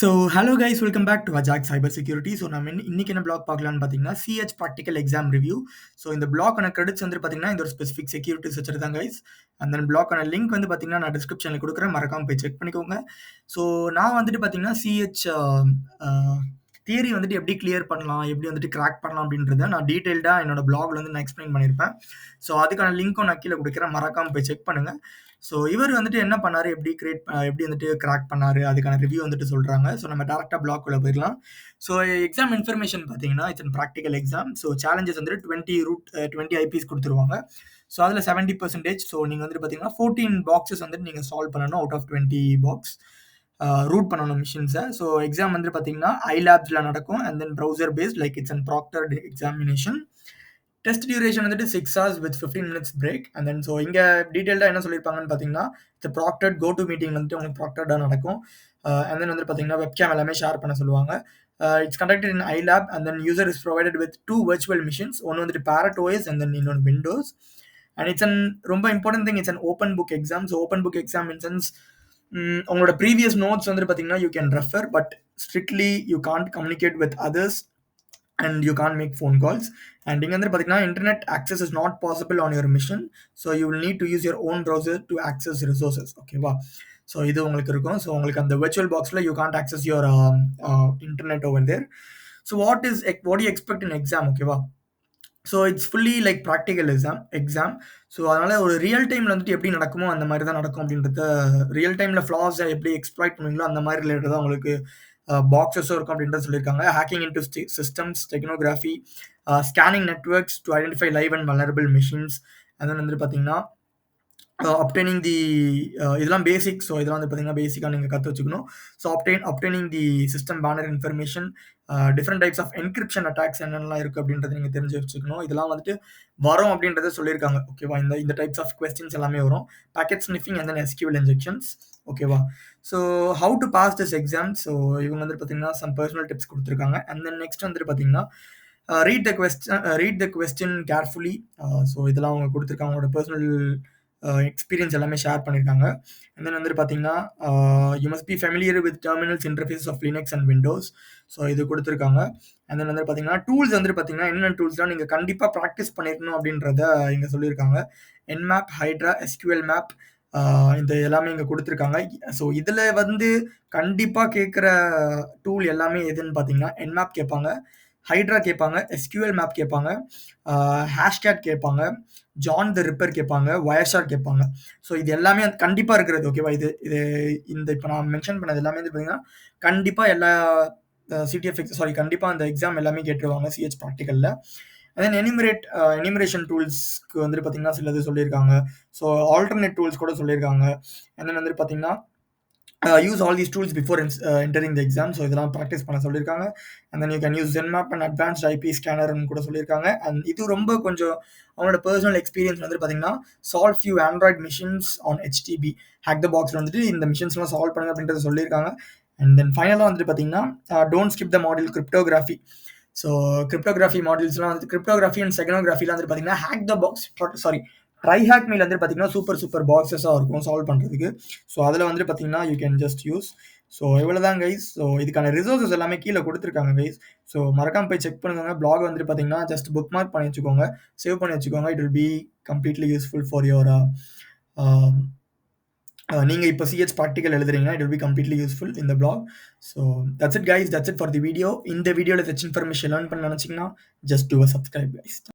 So hello guys welcome back to அஜாக் cyber security. So நம்ம இன்னைக்கு என்ன பிளாக் பார்க்கலான்னு பார்த்தீங்கன்னா CEH practical exam review. So இந்த பிளாக்கான கிரெடிட்ஸ் வந்து பார்த்தீங்கன்னா இந்த ஒரு ஸ்பெசிஃபிக் செக்யூரிட்டிஸ் வச்சிருந்தாங்க கைஸ். அந்த பிளாக்கான லிங்க் வந்து பார்த்தீங்கன்னா நான் டிஸ்கிரிப்ஷனில் கொடுக்குறேன், மறக்காம போய் செக் பண்ணிக்கோங்க. ஸோ நான் வந்துட்டு பார்த்தீங்கன்னா சிஹெச் தியரி வந்துட்டு எப்படி கிளியர் பண்ணலாம், எப்படி வந்துட்டு கிராக் பண்ணலாம் அப்படின்றத நான் டீட்டெயில்டாக என்னோட பிளாக்ல வந்து நான் எக்ஸ்பிளைன் பண்ணியிருப்பேன். ஸோ அதுக்கான லிங்க்கும் நான் கீழே கொடுக்குறேன், மறக்காம போய் செக் பண்ணுங்க. ஸோ இவர் வந்துட்டு என்ன பண்ணாரு, எப்படி வந்துட்டு கிராக் பண்ணாரு, அதுக்கான ரிவ்யூ வந்துட்டு சொல்றாங்க. ஸோ நம்ம டேரக்டா பிளாக்குள்ள போயிடலாம். ஸோ எக்ஸாம் இன்ஃபர்மேஷன் பார்த்தீங்கன்னா it's an practical exam. So challenges வந்துட்டு 20 ஐபிஎஸ் கொடுத்துருவாங்க. ஸோ அதில் 70%. ஸோ நீங்கள் வந்துட்டு பார்த்தீங்கன்னா 14 பாக்ஸஸ் வந்துட்டு நீங்கள் சால்வ் பண்ணணும் அவுட் ஆஃப் 20 பாக்ஸ். ரூட் பண்ணணும் மிஷின்ஸை. ஸோ எக்ஸாம் வந்துட்டு பார்த்தீங்கன்னா ஐலேப்ஸில் நடக்கும் and then browser based like it's an proctored examination. Test duration வந்துட்டு 6 hours with 15 minutes break. And then so இங்கே டீட்டெயில்டாக என்ன சொல்லியிருப்பாங்கன்னு பார்த்தீங்கன்னா it's proctored go to meeting வந்துட்டு உங்களுக்கு ப்ராக்டர்டாக நடக்கும். அண்ட் தென் வந்து பார்த்தீங்கன்னா வெப்கேம் எல்லாமே ஷேர் பண்ண சொல்லுவாங்க. It's conducted in iLab and then user is provided with 2 virtual machines. ஒன்று வந்துட்டு பேரட் ஓஎஸ் அண்ட் தென் இன்னொன்று விண்டோஸ். அண்ட் இட்ஸ் அன் ரொம்ப important thing, it's an open book exam. So open book exam in sense உங்களோட previous notes வந்துட்டு பார்த்தீங்கன்னா you can refer, but strictly you can't communicate with others and you can't make phone calls. And இங்க வந்து பாத்தீங்கன்னா internet access is not possible on your mission, so you will need to use your own browser to access resources. ஓகேவா? So இது உங்களுக்கு இருக்கும். So உங்களுக்கு அந்த virtual boxல you can't access your internet over there. So what do you expect in exam? ஓகேவா? So it's fully like practical exam. So அதனால ஒரு real டைம்ல வந்துட்டு எப்படி நடக்குமோ அந்த மாதிரி தான் நடக்கும் அப்படின்றத, ரியல் டைம்ல ஃப்ளாஸை எப்படி எக்ஸ்ப்ளாய்ட் பண்ணுவீங்களோ அந்த மாதிரி ரிலேட்டட் தான் உங்களுக்கு பாக்ஸஸும் இருக்கும் அப்படின்றத சொல்லியிருக்காங்க. Hacking into systems, steganography, scanning networks to identify live and vulnerable machines. அதன் வந்துட்டு பார்த்தீங்கன்னா obtaining the இதெல்லாம் பேசிக். ஸோ இதெல்லாம் வந்து பார்த்தீங்கன்னா பேசிக்காக நீங்கள் கற்று வச்சுக்கணும். So obtaining the system banner information, different types of encryption attacks என்னென்னலாம் இருக்குது அப்படின்றத நீங்கள் தெரிஞ்சு வச்சுக்கணும். இதெல்லாம் வந்துட்டு வரும் அப்படின்றத சொல்லியிருக்காங்க. ஓகேவா? இந்த டைப்ஸ் ஆஃப் கொஸ்டின்ஸ் எல்லாமே வரும். Packet sniffing and then SQL injections. ஓகேவா? So how to pass this exam? So இவங்க வந்துட்டு பார்த்தீங்கன்னா சம் பர்சனல் டிப்ஸ் கொடுத்துருக்காங்க. அண்ட் தென் நெக்ஸ்ட் வந்துட்டு பார்த்தீங்கன்னா read the question carefully. So இதெல்லாம் அவங்க கொடுத்துருக்காங்க, அவங்களோட பர்சனல் எக்ஸ்பீரியன்ஸ் எல்லாமே ஷேர் பண்ணியிருக்காங்க. அண்ட் தென் வந்துட்டு பார்த்தீங்கன்னா you must be familiar with terminals interface of Linux and Windows. So இது கொடுத்துருக்காங்க. அண்ட் தென் வந்துட்டு பார்த்தீங்கன்னா டூல்ஸ் வந்துட்டு பார்த்தீங்கன்னா என்னென்ன டூல்ஸ்லாம் நீங்கள் கண்டிப்பாக ப்ராக்டிஸ் பண்ணிருக்கணும் அப்படின்றத இங்கே சொல்லியிருக்காங்க. என்மேப், ஹைட்ரா, எஸ்கியூஎல் மேப், இந்த எல்லாமே இங்கே கொடுத்துருக்காங்க. ஸோ இதில் வந்து கண்டிப்பாக கேட்குற டூல் எல்லாமே எதுன்னு பார்த்தீங்கன்னா என்மேப் கேட்பாங்க, ஹைட்ரா கேட்பாங்க, எஸ்கியூஎல் மேப் கேட்பாங்க, ஹேஷ்கேட் கேட்பாங்க, ஜான் த ரிப்பர் கேட்பாங்க, வயர்ஷார்ட் கேட்பாங்க. ஸோ இது எல்லாமே கண்டிப்பாக இருக்கிறது. ஓகேவா? இது இந்த இப்போ நான் மென்ஷன் பண்ணது எல்லாமே வந்து பார்த்தீங்கன்னா கண்டிப்பாக எல்லா கண்டிப்பாக அந்த எக்ஸாம் எல்லாமே கேட்டுருவாங்க சிஹெச் ப்ராக்டிக்கலில். அண்ட் தென் எனிமரேஷன் டூல்ஸ்க்கு வந்துட்டு பார்த்தீங்கன்னா சிலது சொல்லியிருக்காங்க. ஸோ ஆல்டர்னேட் டூல்ஸ் கூட சொல்லியிருக்காங்க. அண்ட் தென் வந்துட்டு பார்த்தீங்கன்னா use all these tools before entering the exam. So இதெல்லாம் ப்ராக்டிஸ் பண்ண சொல்லியிருக்காங்க. And then you can use ZenMap and advanced IP ஸ்கேனர்னு கூட சொல்லியிருக்காங்க. அண்ட் இது ரொம்ப கொஞ்சம் அவங்களோட பர்சனல் எக்ஸ்பீரியன்ஸ் வந்துட்டு பார்த்தீங்கன்னா solve few Android machines on HTB hack the பாக்ஸில் வந்துட்டு இந்த மிஷின்ஸ்லாம் சால்வ் பண்ணுங்க அப்படின்றத சொல்லியிருக்காங்க. அண்ட் தென் ஃபைனலாக வந்துட்டு பார்த்தீங்கன்னா don't skip the module cryptography. So cryptography மாடியூல்ஸ்லாம் வந்து கிரிப்டோகிராஃபி அண்ட் செகனோகிராஃபிலாம் வந்துட்டு பார்த்தீங்கன்னா hack the box try hack me வந்து பார்த்தீங்கன்னா சூப்பர் பாக்ஸஸாக இருக்கும் சால்வ் பண்ணுறதுக்கு. ஸோ அதில் வந்துட்டு பார்த்தீங்கன்னா you can just use. So இவ்வளோ தான் கைஸ். ஸோ இதுக்கான ரிசோர்ஸஸ் எல்லாமே கீழே கொடுத்துருக்காங்க கைஸ். ஸோ மறக்காம போய் செக் பண்ணுங்க. பிளாக் வந்துட்டு பார்த்தீங்கன்னா ஜஸ்ட் புக் மார்க் பண்ணி வச்சுக்கோங்க, சேவ் பண்ணி வச்சுக்கோங்க. It will be completely useful for your நீங்கள் இப்போ சிஹெச் ப்ராக்டிக்கல் எழுதுறீங்கன்னா it will be completely useful இந்த blog. So that's it guys, that's it for the video. இந்த வீடியோவில் ஏதாச்சும் இன்ஃபர்மேஷன் லேர்ன் பண்ண நினச்சிங்கன்னா just do a subscribe guys.